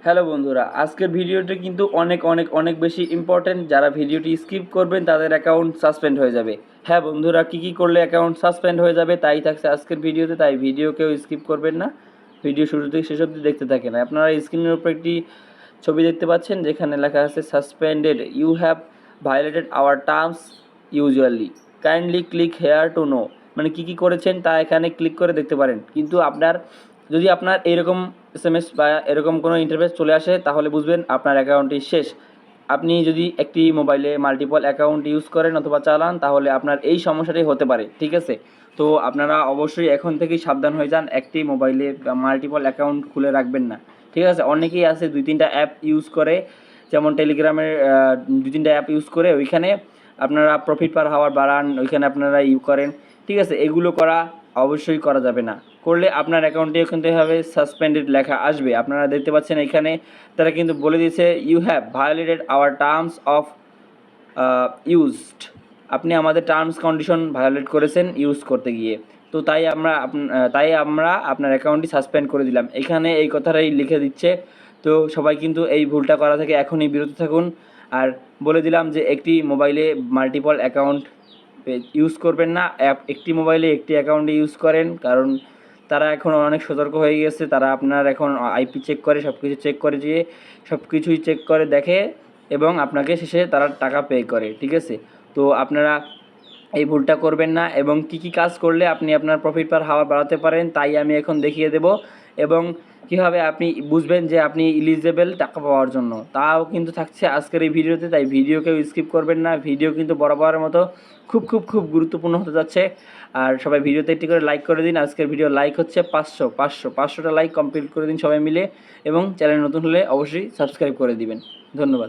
Hello বন্ধুরা, আজকের ভিডিওটি কিন্তু অনেক অনেক অনেক বেশি ইম্পর্টেন্ট। যারা ভিডিওটি স্কিপ করবেন তাদের অ্যাকাউন্ট সাসপেন্ড হয়ে যাবে। হ্যাঁ বন্ধুরা, কী করলে অ্যাকাউন্ট সাসপেন্ড হয়ে যাবে তাই থাকছে আজকের ভিডিওতে, তাই ভিডিও কেউ স্কিপ করবেন না। ভিডিও শুরু থেকে শেষ অবধি দেখতে থাকেন। আপনারা স্ক্রিনের উপর একটি ছবি দেখতে পাচ্ছেন যেখানে লেখা আছে suspended, you have violated our terms usually, kindly click here to know. মানে কী করেছেন তা এখানে ক্লিক করে দেখতে পারেন। কিন্তু যদি আপনার এরকম SMS বা এরকম কোনো ইন্টারফেস চলে আসে তাহলে বুঝবেন আপনার অ্যাকাউন্টটি শেষ। আপনি যদি একটি মোবাইলে মাল্টিপল অ্যাকাউন্ট ইউজ করেন অথবা চালান তাহলে আপনার এই সমস্যাটি হতে পারে, ঠিক আছে? তো আপনারা অবশ্যই এখন থেকেই সাবধান হয়ে যান, একটি মোবাইলে মাল্টিপল অ্যাকাউন্ট খুলে রাখবেন না, ঠিক আছে? অনেকেই আছে 2-3টা অ্যাপ ইউজ করে, যেমন টেলিগ্রামের 2-3টা অ্যাপ ইউজ করে ওইখানে আপনারা প্রফিট পার হাওয়ার বাড়ান, ওইখানে আপনারা করেন, ঠিক আছে? এগুলো অবশ্যই করা যাবে না। করলে আপনার অ্যাকাউন্টে কিন্তু এভাবে সাসপেন্ডেড লেখা আসবে। আপনারা দেখতে পাচ্ছেন এখানে তারা কিন্তু বলে দিয়েছে you have violated our terms of used. আপনি আমাদের টার্মস কন্ডিশন ভায়োলেট করেছেন ইউজ করতে গিয়ে। তো তাই আমরা আপনার অ্যাকাউন্টটি সাসপেন্ড করে দিলাম। এখানে এই কথাটাই লিখে দিচ্ছে। তো সবাই কিন্তু এই ভুলটা করা থেকে এখনই বিরত থাকুন। আর বলে দিলাম যে একটি মোবাইলে মাল্টিপল অ্যাকাউন্ট ইউজ করবেন না। একটি মোবাইলে একটি অ্যাকাউন্টে ইউজ করেন, কারণ তারা এখন অনেক সতর্ক হয়ে গেছে। তারা আপনার এখন IP চেক করে, সব কিছু চেক করে, যে সব কিছুই চেক করে দেখে এবং আপনাকে শেষে তারা টাকা পে করে, ঠিক আছে? তো আপনারা এই ভুলটা করবেন না। এবং কী কাজ করলে আপনি আপনার প্রফিট পার হাওয়ার বাড়াতে পারেন তাই আমি এখন দেখিয়ে দেব। এবং কীভাবে আপনি বুঝবেন যে আপনি এলিজিবল টাকা পাওয়ার জন্য, তাও কিন্তু থাকছে আজকের এই ভিডিওতে, তাই ভিডিও কেউ স্কিপ করবেন না। ভিডিও কিন্তু বরাবরের মতো খুব খুব খুব গুরুত্বপূর্ণ হতে যাচ্ছে। আর সবাই ভিডিওতে একটি করে লাইক করে দিন। আজকের ভিডিও লাইক হচ্ছে 500টা লাইক কমপ্লিট করে দিন সবাই মিলে। এবং চ্যানেল নতুন হলে অবশ্যই সাবস্ক্রাইব করে দিবেন। ধন্যবাদ।